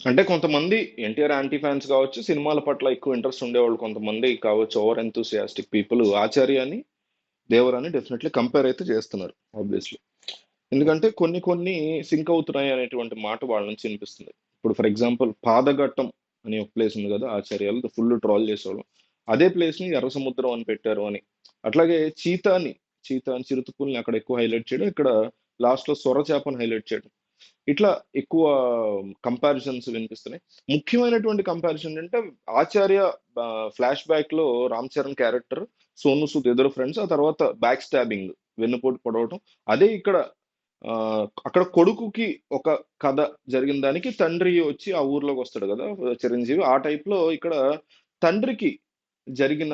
అంటే కొంతమంది NTR anti fans కావచ్చు, సినిమాల పట్ల ఎక్కువ ఇంట్రెస్ట్ ఉండేవాళ్ళు కొంతమంది కావచ్చు, ఓవర్ ఎంతూసియాస్టిక్ పీపుల్ ఆచార్యని దేవరాని డెఫినెట్లీ కంపేర్ అయితే చేస్తున్నారు ఆబ్వియస్లీ. ఎందుకంటే కొన్ని కొన్ని సింక్ అవుతున్నాయి అనేటువంటి మాట వాళ్ళ నుంచి వినిపిస్తుంది. ఇప్పుడు ఫర్ ఎగ్జాంపుల్ పాదఘట్టం అనే ఒక ప్లేస్ ఉంది కదా, ఆచార్యాలు ఫుల్ ట్రోల్ చేసేవాళ్ళు. అదే ప్లేస్ ని ఎర్ర సముద్రం అని పెట్టారు అని. అట్లాగే చీతాని చిరుతపుల్ని అక్కడ ఎక్కువ హైలైట్ చేయడం, ఇక్కడ లాస్ట్ లో సొర చేపని హైలైట్ చేయడం. ఇట్లా ఎక్కువ కంపారిజన్స్ వినిపిస్తున్నాయి. ముఖ్యమైనటువంటి కంపారిజన్ అంటే ఆచార్య ఫ్లాష్ బ్యాక్ లో రామ్ చరణ్ క్యారెక్టర్, సోను సూద్ ఎదురు ఫ్రెండ్స్, ఆ తర్వాత బ్యాక్ స్టాబింగ్, వెన్నుపోటు పొడవటం. అదే ఇక్కడ అక్కడ కొడుకుకి ఒక కథ జరిగిన దానికి తండ్రి వచ్చి ఆ ఊర్లోకి వస్తాడు కదా చిరంజీవి. ఆ టైప్ లో ఇక్కడ తండ్రికి జరిగిన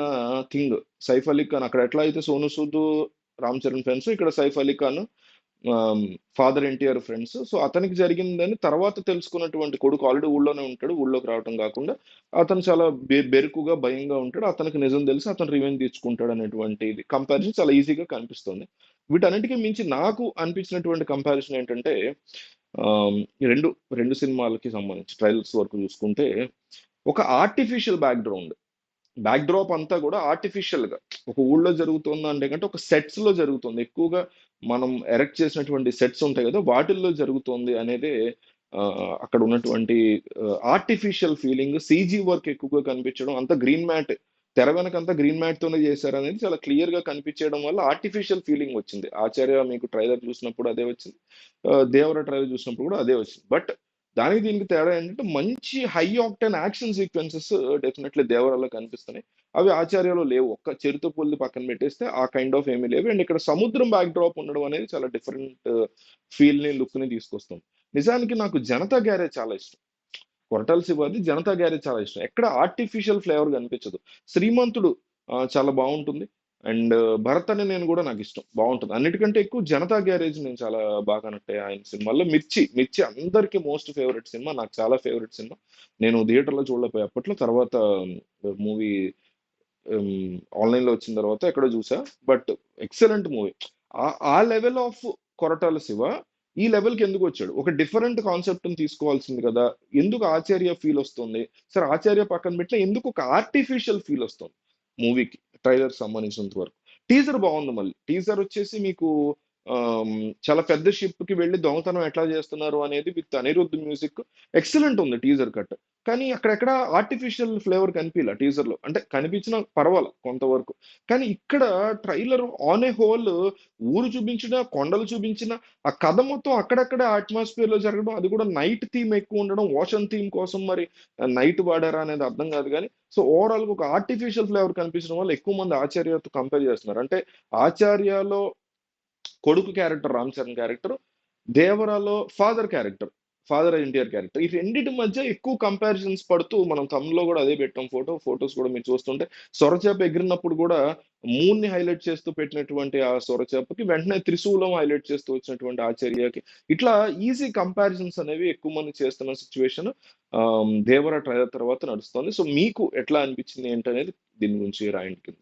థింగ్, సైఫ్ అలీ ఖాన్ అక్కడ ఎట్లా అయితే సోను సూద్ రామ్ చరణ్ ఫ్రెండ్స్, ఇక్కడ Saif Ali Khan father NTR friends. So అతనికి జరిగిందని తర్వాత తెలుసుకున్నటువంటి కొడుకు ఆల్రెడీ ఊళ్ళోనే ఉంటాడు, ఊళ్ళోకి రావటం కాకుండా అతను చాలా బెరుకుగా భయంగా ఉంటాడు. అతనికి నిజం తెలిసి అతను రివెంజ్ తీర్చుకుంటాడు అనేటువంటి కంపారిజన్ చాలా ఈజీగా కనిపిస్తుంది. వీటన్నిటికీ మించి నాకు అనిపించినటువంటి కంపారిజన్ ఏంటంటే, ఈ రెండు రెండు సినిమాలకి సంబంధించి ట్రైలర్స్ వరకు చూసుకుంటే, ఒక ఆర్టిఫిషియల్ బ్యాక్ డ్రాప్ అంతా కూడా ఆర్టిఫిషియల్ గా ఒక ఊళ్ళో జరుగుతుంది అంటే కంటే ఒక సెట్స్ లో జరుగుతుంది ఎక్కువగా. మనం ఎరెక్ట్ చేసినటువంటి సెట్స్ ఉంటాయి కదా, వాటిల్లో జరుగుతుంది అనేది ఆ, అక్కడ ఉన్నటువంటి ఆర్టిఫిషియల్ ఫీలింగ్, సీజీ వర్క్ ఎక్కువగా కనిపించడం, అంతా గ్రీన్ మ్యాట్, తెర వెనకంతా గ్రీన్ మ్యాట్ తోనే చేశారు అనేది చాలా క్లియర్ గా కనిపించడం వల్ల ఆర్టిఫిషియల్ ఫీలింగ్ వచ్చింది. ఆచార్య మీకు ట్రైలర్ చూసినప్పుడు అదే వచ్చింది, దేవర ట్రైలర్ చూసినప్పుడు కూడా అదే వచ్చింది. బట్ దానికి దీనికి తేడా ఏంటంటే, మంచి high octane action sequences definitely దేవరాలో కనిపిస్తున్నాయి. అవి ఆచార్యలో లేవు. ఒక్క చెరుతో పుల్లి పక్కన పెట్టేస్తే ఆ కైండ్ ఆఫ్ ఏమీ లేవు. అండ్ ఇక్కడ సముద్రం బ్యాక్ డ్రాప్ ఉండడం అనేది చాలా డిఫరెంట్ ఫీల్ ని, లుక్ ని తీసుకొస్తుంది. నిజానికి నాకు జనతా గ్యారేజ్ చాలా ఇష్టం. కొరటాల శివాది జనతా గ్యారేజ్ చాలా ఇష్టం. ఎక్కడ ఆర్టిఫిషియల్ ఫ్లేవర్ కనిపించదు. శ్రీమంతుడు చాలా బాగుంటుంది. అండ్ భరత్ అనే నేను కూడా నాకు ఇష్టం, బాగుంటుంది. అన్నిటికంటే ఎక్కువ జనతా గ్యారేజ్ నేను చాలా బాగా నట్టాయి ఆయన సినిమాల్లో. మిర్చి అందరికీ మోస్ట్ ఫేవరెట్ సినిమా, నాకు చాలా ఫేవరెట్ సినిమా. నేను థియేటర్లో చూడలేకపోయా అప్పట్లో, తర్వాత మూవీ ఆన్లైన్ లో వచ్చిన తర్వాత ఎక్కడో చూసా. But excellent movie. ఆ ఆ లెవెల్ ఆఫ్ కొరటాల శివ ఈ లెవెల్ కి ఎందుకు వచ్చాడు? ఒక డిఫరెంట్ కాన్సెప్ట్ తీసుకోవాల్సింది కదా. ఎందుకు ఆచార్య ఫీల్ వస్తుంది? సరే ఆచార్య పక్కన పెట్టినా ఎందుకు ఒక ఆర్టిఫిషియల్ ఫీల్ వస్తుంది మూవీకి? ట్రైలర్ సంబంధించినంత వరకు టీజర్ బాగుంది. మళ్ళీ టీజర్ వచ్చేసి మీకు ఆమ్, చాలా పెద్ద షిప్ కి వెళ్ళి దొంగతనం ఎట్లా చేస్తున్నారు అనేది విత్ అనిరుద్ధ్ మ్యూజిక్, ఎక్సలెంట్ ఉంది టీజర్ కట్. కానీ అక్కడెక్కడ ఆర్టిఫిషియల్ ఫ్లేవర్ కనిపించలే టీజర్ లో, అంటే కనిపించిన పర్వాలే కొంతవరకు. కానీ ఇక్కడ ట్రైలర్ ఆన్ ఏ హోల్ ఊరు చూపించిన, కొండలు చూపించిన, ఆ కథ మొత్తం అక్కడక్కడ అట్మాస్ఫియర్ లో జరగడం, అది కూడా నైట్ థీమ్ ఎక్కువ ఉండడం, ఓషన్ థీమ్ కోసం మరి నైట్ వాడారా అనేది అర్థం కాదు. కానీ సో ఓవరాల్ గా ఒక ఆర్టిఫిషియల్ ఫ్లేవర్ కనిపించడం వల్ల ఎక్కువ మంది ఆచార్యతో కంపేర్ చేస్తున్నారు. అంటే ఆచార్యలో కొడుకు క్యారెక్టర్ రామ్ చరణ్ క్యారెక్టర్, దేవరాలో ఫాదర్ ఎన్టీఆర్ క్యారెక్టర్, ఈ రెండింటి మధ్య ఎక్కువ కంపారిజన్స్ పడుతూ, మనం తమిళ్లో కూడా అదే పెట్టాం. ఫొటోస్ కూడా మీరు చూస్తుంటే సొరచేప ఎగిరినప్పుడు కూడా మూన్ ని హైలైట్ చేస్తూ పెట్టినటువంటి ఆ సొరచేపకి వెంటనే త్రిశూలం హైలైట్ చేస్తూ వచ్చినటువంటి ఆచార్యకి, ఇట్లా ఈజీ కంపారిజన్స్ అనేవి ఎక్కువ మంది చేస్తున్న సిచ్యువేషన్ దేవర ట్రైలర్ తర్వాత నడుస్తుంది. సో మీకు ఎట్లా అనిపించింది ఏంటనేది దీని గురించి రాయండి కింద.